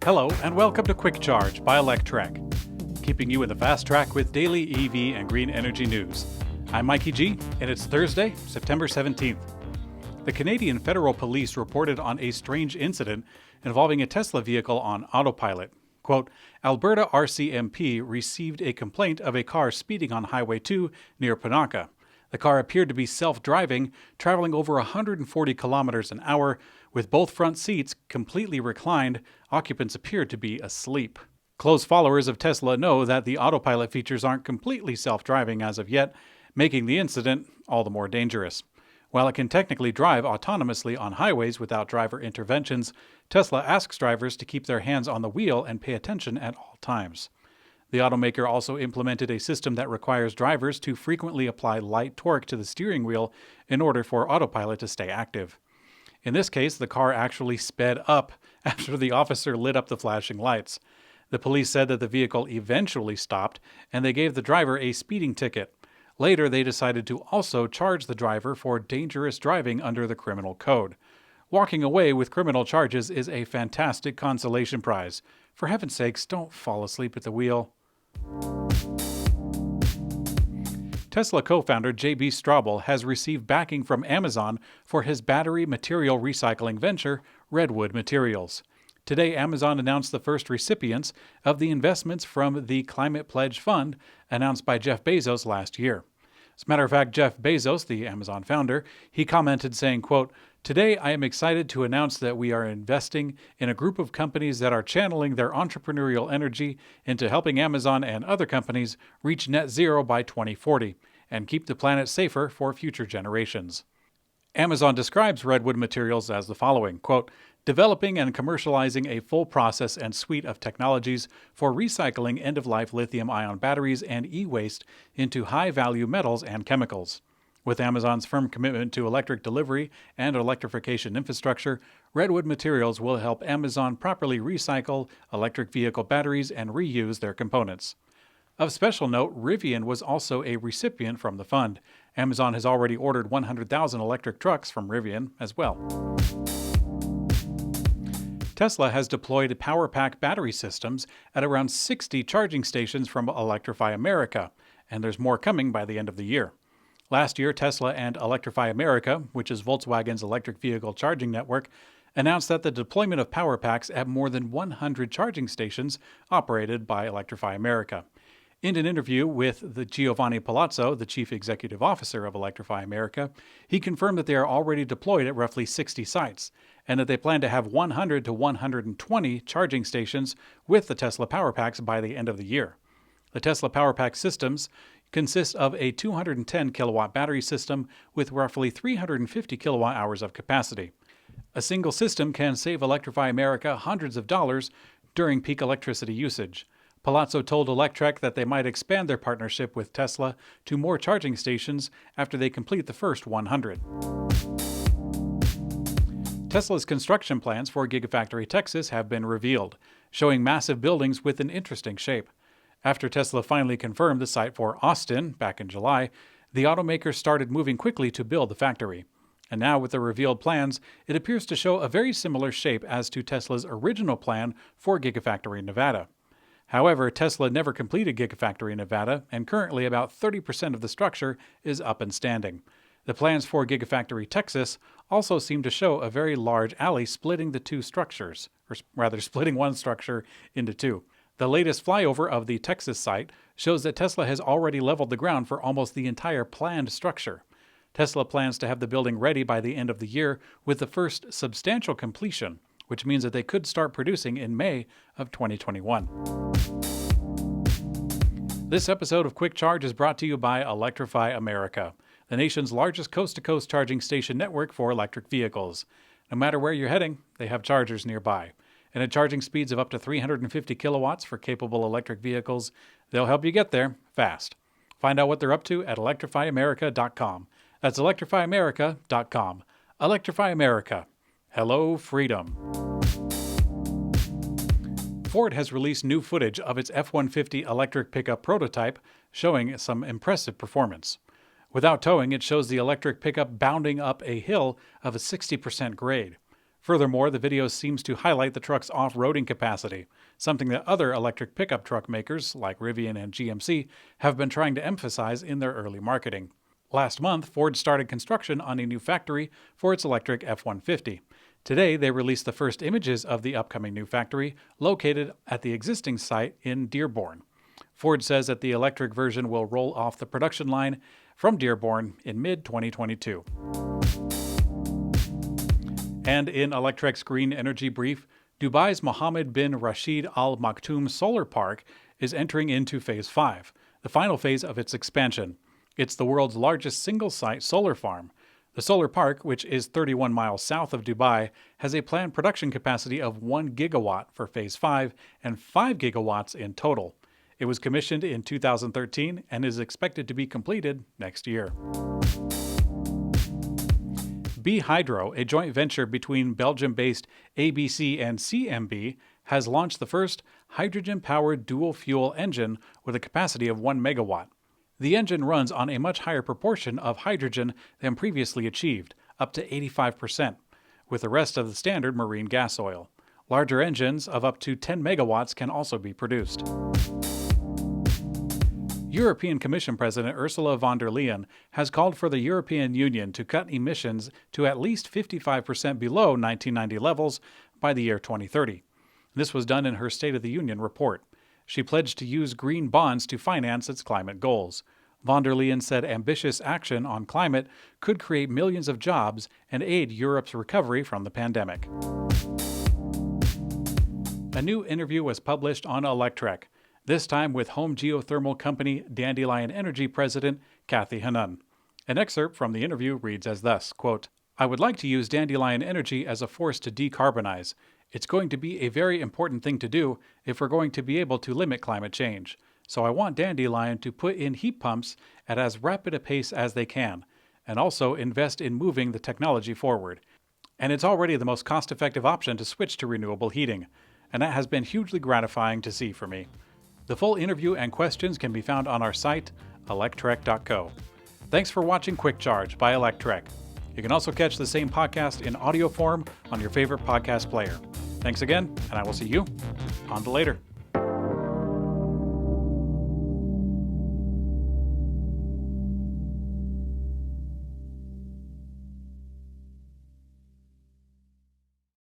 Hello, and welcome to Quick Charge by Electrek, keeping you in the fast track with daily EV and green energy news. I'm Mikey G, and it's Thursday, September 17th. The Canadian Federal Police reported on a strange incident involving a Tesla vehicle on Autopilot. Quote, Alberta RCMP received a complaint of a car speeding on Highway 2 near Punaka. The car appeared to be self-driving, traveling over 140 kilometers an hour. With both front seats completely reclined, occupants appeared to be asleep. Close followers of Tesla know that the autopilot features aren't completely self-driving as of yet, making the incident all the more dangerous. While it can technically drive autonomously on highways without driver interventions, Tesla asks drivers to keep their hands on the wheel and pay attention at all times. The automaker also implemented a system that requires drivers to frequently apply light torque to the steering wheel in order for autopilot to stay active. In this case, the car actually sped up after the officer lit up the flashing lights. The police said that the vehicle eventually stopped, and they gave the driver a speeding ticket. Later, they decided to also charge the driver for dangerous driving under the criminal code. Walking away with criminal charges is a fantastic consolation prize. For heaven's sakes, don't fall asleep at the wheel. Tesla co-founder J.B. Straubel has received backing from Amazon for his battery material recycling venture, Redwood Materials. Today, Amazon announced the first recipients of the investments from the Climate Pledge Fund announced by Jeff Bezos last year. As a matter of fact, Jeff Bezos, the Amazon founder, he commented saying, quote, Today, I am excited to announce that we are investing in a group of companies that are channeling their entrepreneurial energy into helping Amazon and other companies reach net zero by 2040 and keep the planet safer for future generations. Amazon describes Redwood Materials as the following, quote, developing and commercializing a full process and suite of technologies for recycling end-of-life lithium-ion batteries and e-waste into high-value metals and chemicals. With Amazon's firm commitment to electric delivery and electrification infrastructure, Redwood Materials will help Amazon properly recycle electric vehicle batteries and reuse their components. Of special note, Rivian was also a recipient from the fund. Amazon has already ordered 100,000 electric trucks from Rivian as well. Tesla has deployed PowerPack battery systems at around 60 charging stations from Electrify America, and there's more coming by the end of the year. Last year, Tesla and Electrify America, which is Volkswagen's electric vehicle charging network, announced that the deployment of PowerPacks at more than 100 charging stations operated by Electrify America. In an interview with Giovanni Palazzo, the chief executive officer of Electrify America, he confirmed that they are already deployed at roughly 60 sites, and that they plan to have 100 to 120 charging stations with the Tesla PowerPacks by the end of the year. The Tesla PowerPack systems consist of a 210 kilowatt battery system with roughly 350 kilowatt hours of capacity. A single system can save Electrify America hundreds of dollars during peak electricity usage. Palazzo told Electrek that they might expand their partnership with Tesla to more charging stations after they complete the first 100. Tesla's construction plans for Gigafactory Texas have been revealed, showing massive buildings with an interesting shape. After Tesla finally confirmed the site for Austin back in July, the automaker started moving quickly to build the factory. And now with the revealed plans, it appears to show a very similar shape as to Tesla's original plan for Gigafactory Nevada. However, Tesla never completed Gigafactory Nevada, and currently about 30% of the structure is up and standing. The plans for Gigafactory Texas also seem to show a very large alley splitting the two structures, or rather splitting one structure into two. The latest flyover of the Texas site shows that Tesla has already leveled the ground for almost the entire planned structure. Tesla plans to have the building ready by the end of the year with the first substantial completion, which means that they could start producing in May of 2021. This episode of Quick Charge is brought to you by Electrify America, the nation's largest coast-to-coast charging station network for electric vehicles. No matter where you're heading, they have chargers nearby. And at charging speeds of up to 350 kilowatts for capable electric vehicles, they'll help you get there fast. Find out what they're up to at electrifyamerica.com. That's electrifyamerica.com. Electrify America. Hello, freedom. Ford has released new footage of its F-150 electric pickup prototype, showing some impressive performance. Without towing, it shows the electric pickup bounding up a hill of a 60% grade. Furthermore, the video seems to highlight the truck's off-roading capacity, something that other electric pickup truck makers like Rivian and GMC have been trying to emphasize in their early marketing. Last month, Ford started construction on a new factory for its electric F-150. Today, they released the first images of the upcoming new factory, located at the existing site in Dearborn. Ford says that the electric version will roll off the production line from Dearborn in mid-2022. And in Electrek's Green Energy Brief, Dubai's Mohammed bin Rashid Al Maktoum Solar Park is entering into Phase 5, the final phase of its expansion. It's the world's largest single-site solar farm. The solar park, which is 31 miles south of Dubai, has a planned production capacity of 1 gigawatt for Phase 5 and 5 gigawatts in total. It was commissioned in 2013 and is expected to be completed next year. B-Hydro, a joint venture between Belgium-based ABC and CMB, has launched the first hydrogen-powered dual-fuel engine with a capacity of 1 megawatt. The engine runs on a much higher proportion of hydrogen than previously achieved, up to 85%, with the rest of the standard marine gas oil. Larger engines of up to 10 megawatts can also be produced. European Commission President Ursula von der Leyen has called for the European Union to cut emissions to at least 55% below 1990 levels by the year 2030. This was done in her State of the Union report. She pledged to use green bonds to finance its climate goals. Von der Leyen said ambitious action on climate could create millions of jobs and aid Europe's recovery from the pandemic. A new interview was published on Electrek, this time with home geothermal company Dandelion Energy president Kathy Hanun. An excerpt from the interview reads as thus, quote, "I would like to use Dandelion Energy as a force to decarbonize. It's going to be a very important thing to do if we're going to be able to limit climate change. So I want Dandelion to put in heat pumps at as rapid a pace as they can, and also invest in moving the technology forward. And it's already the most cost-effective option to switch to renewable heating, and that has been hugely gratifying to see for me." The full interview and questions can be found on our site, electrek.co. Thanks for watching Quick Charge by Electrek. You can also catch the same podcast in audio form on your favorite podcast player. Thanks again, and I will see you on to later.